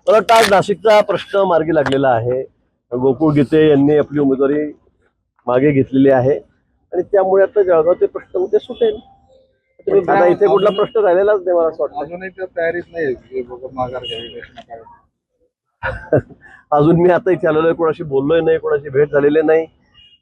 मला वाटतं आज नाशिकचा प्रश्न मार्गी लागलेला आहे. गोकुळ गीते यांनी आपली उमेदवारी मागे घेतलेली आहे आणि त्यामुळे आता जळगावचे प्रश्न उद्या सुटेल. आता इथे कुठला प्रश्न राहिलेलाच नाही मला असं वाटतं. अजूनही त्या तयारीत नाही माघार घ्यावी. अजून मी आता इथे आलेलो आहे, कोणाशी बोललोय नाही, कोणाशी भेट झालेली नाही.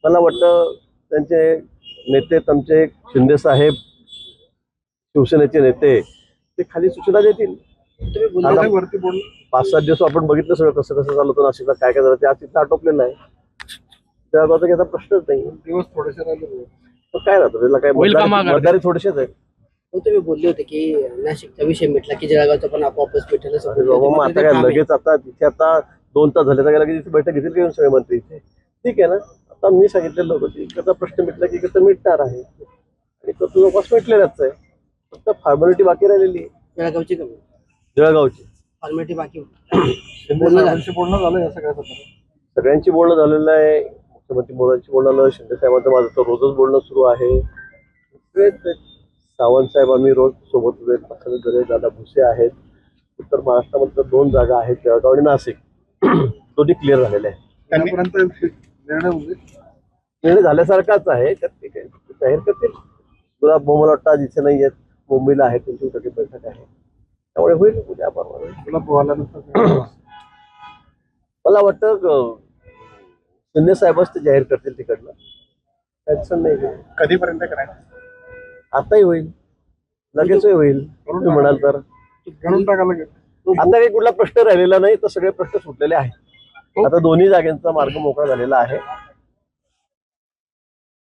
मला वाटतं त्यांचे नेते आमचे शिंदे साहेब शिवसेनेचे नेते ते खाली सूचना देतील. तुम्ही वरती बोल 5-7 दिवस आपण बघितलं सगळं कसं कसं चालू होतं नाशिकला, काय काय झालं ते आज तिथं आटोपलेलं आहे. जळगावचा घ्यायचा प्रश्नच नाही. दिवस थोडेसे राहिले काय राहतं त्याला, काय मतदारी थोडेसेच आहे. तुम्ही बोलले होते की नाशिकचा विषय मिटला की जळगावचा पण आपोआपच मिटेल असं बोलले होते. बाबा, मग आता काय लगेच आता तिथे आता 2 तास झाले तर लगेच तिथे बैठक घेतील की सगळे मंत्री इथे. ठीक आहे ना. आता मी सांगितलेलं होतं की इकडचा प्रश्न मिटला की इकडचा मिटणार आहे आणि तो जवळपास मिटलेलाच आहे. फक्त फॉर्मॅलिटी बाकी राहिलेली आहे जळगावची कमी जळगावची. फॉर्मॅलिटी बाकी बोलणं झालं या सगळ्या सगळ्यांची बोलणं झालेलं आहे. मुख्यमंत्री मोदींची बोलणं झालं, शिंदे साहेबांचं माझं तर रोजच बोलणं सुरू आहे. सावंत साहेब आम्ही रोज सोबत उभे, दादा भुसे आहेत. उत्तर महाराष्ट्रामध्ये 2 जागा आहेत, जळगाव आणि नाशिक. दोन्ही क्लिअर झालेले आहे. त्यापर्यंत निर्णय झाल्यासारखाच आहे. त्यात ते काय जाहीर करतील. गुलाब मला वाटतं आज इथे नाही आहेत, मुंबईला आहे, त्यांची उद्या बैठक आहे, त्यामुळे होईल उद्या परवा. तुला पोहायला मला वाटतं शिंदे साहेबच ते जाहीर करतील तिकडनं. त्याचं नाही कधीपर्यंत करायचं आताही होईल, लगेचही होईल. तुम्ही म्हणाल तर घरून टाकायला आता काही कुठला प्रश्न राहिलेला नाही, तर सगळे प्रश्न सुटलेले आहेत. आता दोन्ही जागांचा मार्ग मोकळा झालेला आहे.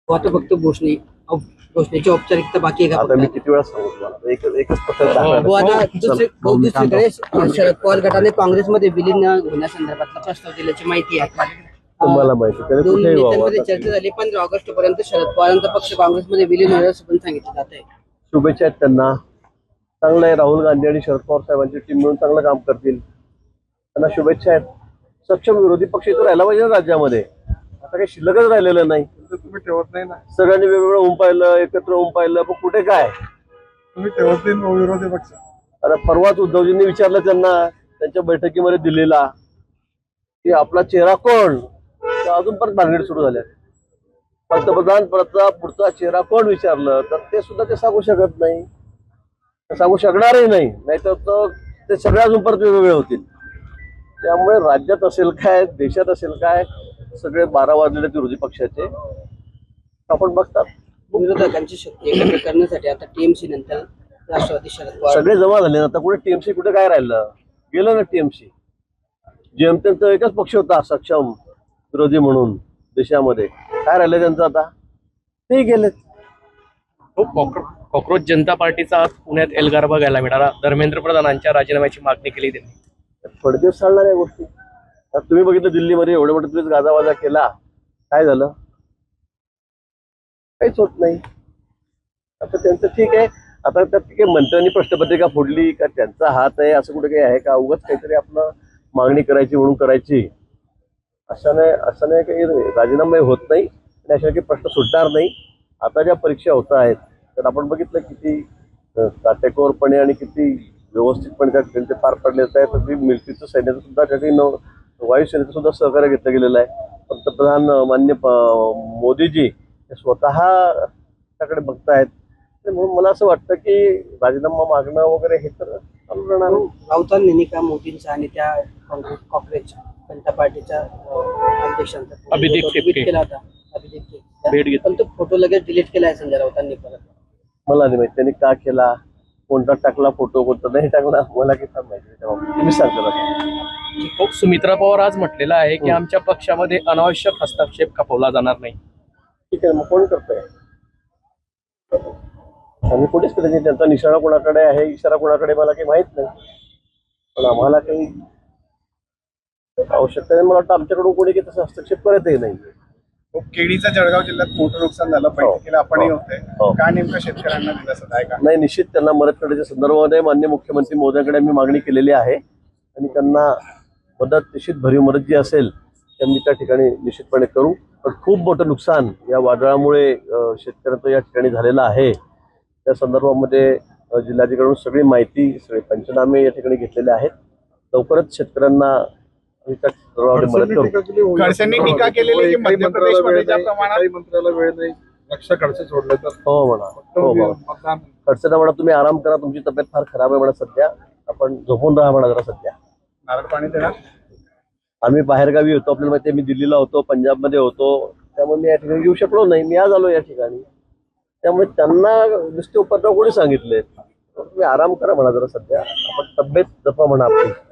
आता फक्त घोषणेची औपचारिकता बाकी आहे आता मी का? किती वेळा सांगू तुम्हाला, एकच प्रश्न हो, आता दुसरीकडे शरद पवार गटाने काँग्रेसमध्ये विलीन होण्यासंदर्भातला प्रस्ताव दिल्याची माहिती आहे. तुम्हाला माहिती त्याने दोन कुठेही व्हावं. नेत्यांमध्ये चर्चा झाली. 15 ऑगस्ट पर्यंत शरद पवारांचा पक्ष काँग्रेसमध्ये विलीन होईल असं पण सांगितलं जात आहे. शुभेच्छा आहेत त्यांना. चांगलं आहे, राहुल गांधी आणि शरद पवार साहेबांची टीम मिळून चांगलं काम करतील. त्यांना शुभेच्छा आहेत. सक्षम विरोधी पक्ष इथं राहिला पाहिजे ना राज्यामध्ये. आता काही शिल्लकच राहिलेलं नाही. तुम्ही ठेवत नाही ना. सगळ्यांनी वेगवेगळं ऊन पाहिलं, एकत्र ऊन पाहिलं, पण कुठे काय. तुम्ही ठेवत नाही विरोधी पक्ष. आता परवाच उद्धवजींनी विचारलं त्यांना त्यांच्या बैठकीमध्ये दिलेला की आपला चेहरा कोण, तर अजून परत भानगडी सुरू झाल्या. पंतप्रधान पदाचा पुढचा चेहरा कोण विचारलं तर ते सुद्धा ते सांगू शकत नाही, सांगू शकणारही नाही. नाहीतर ते सगळे अजून परत वेगवेगळे होतील. त्यामुळे राज्यात असेल काय, देशात असेल काय, सगळे 12 वाजलेले विरोधी पक्षाचे आपण बघतात. विरोधकांची शक्ती एकत्र करण्यासाठी आता टीएमसी नंतर राष्ट्रवादी शरद पवार सगळे जमा झाले ना. आता कुठे टीएमसी कुठे काय राहिलं, गेलं ना टीएमसी. जेमतेमचा एकच पक्ष होता सक्षम विरोधी म्हणून देशामध्ये. काय राहिलं त्यांचं आता, ते गेलेत. कॉक्रोच जनता पार्टीचा आज पुण्यात एल्गार बघायला मिळाला. धर्मेंद्र प्रधानांच्या राजीनाम्याची मागणी केली त्यांनी. थोडे दिवस चालणार या गोष्टी. आता तुम्ही बघितलं दिल्लीमध्ये एवढं मोठं तुम्ही गाजावाजा केला, काय झालं, काहीच होत नाही. आता त्यांचं ठीक आहे. आता त्यात काही मंत्र्यांनी प्रश्नपत्रिका फोडली का त्यांचा हात आहे असं कुठे काही आहे का. उगाच काहीतरी आपलं मागणी करायची म्हणून करायची, असं नाही काही राजीनामे होत नाही आणि अशा काही प्रश्न सुटणार नाही. आता ज्या परीक्षा होत आहेत तर आपण बघितलं किती काटेकोरपणे आणि किती व्यवस्थितपणे त्या ठिकाणी ते पार पडलेलं आहे. तर मिलिटरीचं सैन्याचं सुद्धा त्या ठिकाणी वायुसेनेचं सुद्धा सहकार्य घेतलं गेलेलं आहे. पंतप्रधान माननीय मोदीजी हे स्वतः त्याकडे बघतायत. म्हणून मला असं वाटतं की राजीनामा मागणं वगैरे हे तर चालू राहणार. राऊतांनी निका मोदींचा आणि त्या काँग्रेस जनता पार्टीच्या अध्यक्षांचा अभिजित ट्विट टिपके. केला होता. अभिजित टिपके. भेट घेतली. पण तो फोटो लगेच डिलीट केलाय संजय राऊतांनी परत. मला नाही माहिती त्यांनी का केला, कोणता टाकला फोटो, कोणता नाही टाकला, मला किती माहिती. तुम्ही सांगता बघा. सुमित्रा पवार आज म्हटलेलं आहे की आमच्या पक्षामध्ये अनावश्यक हस्तक्षेप खपवला जाणार नाही. ठीक आहे, मग कोण करतोय. आम्ही कोणीच करत नाही. त्यांचा निशाणा कोणाकडे आहे, इशारा कोणाकडे मला काही माहित नाही. पण आम्हाला काही आवश्यकता नाही. मला वाटतं आमच्याकडून कोणी काही तसं हस्तक्षेप करतही नाही. केळीचं जळगाव जिल्ह्यात मोठं नुकसान झालं. बैठकीला आपणही होते. काय नेमकं शेतकऱ्यांना दिलासा आहे का? नाही, निश्चित त्यांना मदत करण्याच्या संदर्भामध्ये माननीय मुख्यमंत्री महोदयांकडे आम्ही मागणी केलेली आहे आणि त्यांना मदत, निश्चित भरीव मदत जी असेल ते आम्ही त्या ठिकाणी निश्चितपणे करू. पण खूप मोठं नुकसान या वादळामुळे शेतकऱ्यांचं या ठिकाणी झालेलं आहे. त्या संदर्भामध्ये जिल्हाधिकाऱ्यांकडून सगळी माहिती, सगळे पंचनामे या ठिकाणी घेतलेले आहेत लवकरच शेतकऱ्यांना विकास सर्वांनी मदत करू. खडसेंनी टीका केलेली की मध्य प्रदेशमध्ये ज्या प्रमाणात मंत्र्याला वेळ नाही, लक्ष खडसे सोडले तर हो म्हणा, हो म्हणा. मतदान खडसेंना म्हणा तुम्ही आराम करा, तुमची तब्येत फार खराब आहे म्हणा सध्या, आपण झोपून राहा म्हणा जरा सध्या. नारळ पाणी देणार. आम्ही बाहेरगावी होतो, आपल्याला माहिती आहे, मी दिल्लीला होतो, पंजाबमध्ये होतो, त्यामुळे मी या ठिकाणी येऊ शकलो नाही. मी आज आलो या ठिकाणी. त्यामुळे त्यांना नुसते उपद्रव कोणी सांगितले, तुम्ही आराम करा म्हणा जरा सध्या, आपण तब्येत जपा म्हणा आपली.